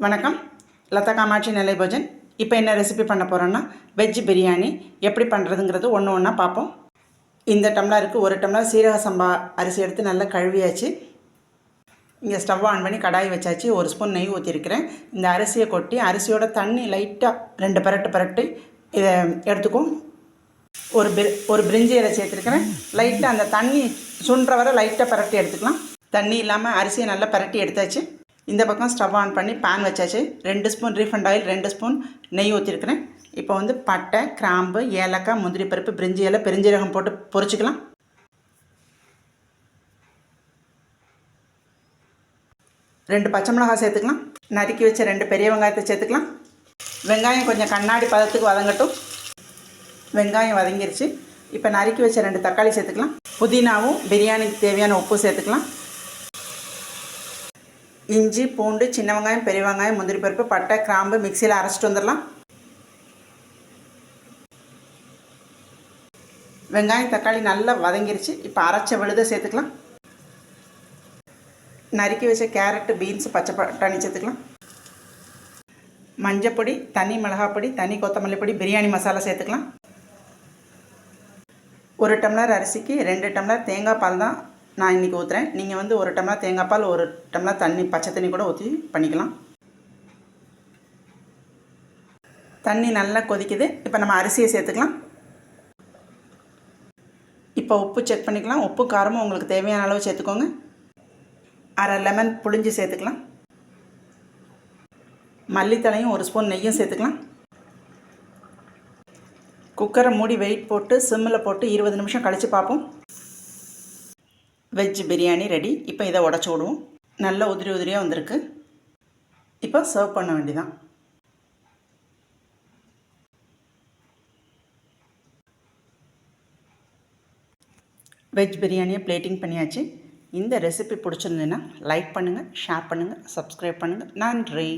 வணக்கம், லதா காமாட்சி நிலை போஜன். இப்போ என்ன ரெசிபி பண்ண போகிறோன்னா வெஜ் பிரியாணி எப்படி பண்ணுறதுங்கிறது ஒன்று ஒன்றா பார்ப்போம். இந்த டம்ளருக்கு ஒரு டம்ளர் சீரக சம்பா அரிசி எடுத்து நல்லா கழுவியாச்சு. இங்கே ஸ்டவ் ஆன் பண்ணி கடாய் வச்சாச்சு. ஒரு ஸ்பூன் நெய் ஊற்றிருக்கிறேன். இந்த அரிசியை கொட்டி அரிசியோட தண்ணி லைட்டாக 2 பரட்டு இதை எடுத்துக்கும். ஒரு பிரிஞ்சி இலை சேர்த்துருக்கிறேன். லைட்டாக அந்த தண்ணி சுன்ற வரை லைட்டாக பரட்டி எடுத்துக்கலாம். தண்ணி இல்லாமல் அரிசியை நல்லா பரட்டி எடுத்தாச்சு. இந்த பக்கம் ஸ்டவ் ஆன் பண்ணி பேன் வச்சாச்சு. 2 ஸ்பூன் ரீஃபண்ட் ஆயில், 2 ஸ்பூன் நெய் ஊற்றிருக்கிறேன். இப்போ பட்டை, கிராம்பு, ஏலக்காய், முந்திரி பருப்பு, பிரிஞ்சி இலை, பெருஞ்சீரகம் போட்டு பொரிச்சிக்கலாம். ரெண்டு பச்சை மிளகாய் சேர்த்துக்கலாம். நறுக்கி வச்ச 2 பெரிய வெங்காயத்தை சேர்த்துக்கலாம். வெங்காயம் கொஞ்சம் கண்ணாடி பதத்துக்கு வதங்கட்டும். வெங்காயம் வதங்கிருச்சு. இப்போ நறுக்கி வச்ச 2 தக்காளி சேர்த்துக்கலாம். புதினாவும் பிரியாணிக்கு தேவையான உப்பு சேர்த்துக்கலாம். இஞ்சி, பூண்டு, சின்ன வெங்காயம், பெரிய வெங்காயம், முந்திரி பருப்பு, பட்டை, கிராம்பு மிக்சியில் அரைச்சிட்டு வந்துடலாம். வெங்காயம் தக்காளி நல்லா வதங்கிருச்சு. இப்போ அரைச்ச விழுதை சேர்த்துக்கலாம். நறுக்கி வச்ச கேரட்டு, பீன்ஸு, பச்சை பட்டாணி சேர்த்துக்கலாம். மஞ்சப்பொடி, தனி மிளகாப்பொடி, தனி கொத்தமல்லி பொடி, பிரியாணி மசாலா சேர்த்துக்கலாம். 1 டம்ளர் அரிசிக்கு 2 டம்ளர் தேங்காய் பால் தான் நான் இன்றைக்கி ஊற்றுறேன். நீங்கள் 1 டம்ளர் தேங்காய் பால், 1 டம்ளர் தண்ணி, பச்சை தண்ணி கூட ஊற்றி பண்ணிக்கலாம். தண்ணி நல்லா கொதிக்குது. இப்போ நம்ம அரிசியை சேர்த்துக்கலாம். இப்போ உப்பு செக் பண்ணிக்கலாம். உப்பு காரமும் உங்களுக்கு தேவையான அளவு சேர்த்துக்கோங்க. அரை லெமன் புளிஞ்சு சேர்த்துக்கலாம். மல்லித்தலையும் 1 ஸ்பூன் நெய்யும் சேர்த்துக்கலாம். குக்கரை மூடி வெயிட் போட்டு சிம்மில் போட்டு 20 நிமிஷம் கழித்து பார்ப்போம். Veg biryani ready. இப்போ இதை உடச்சி விடுவோம். நல்லா உதிரியாக வந்திருக்கு. இப்போ சர்வ் பண்ண வேண்டியதான். வெஜ் பிரியாணியை பிளேட்டிங் பண்ணியாச்சு. இந்த ரெசிபி பிடிச்சிருந்ததுன்னா லைக் பண்ணுங்கள், ஷேர் பண்ணுங்கள், சப்ஸ்கிரைப் பண்ணுங்கள். நன்றி.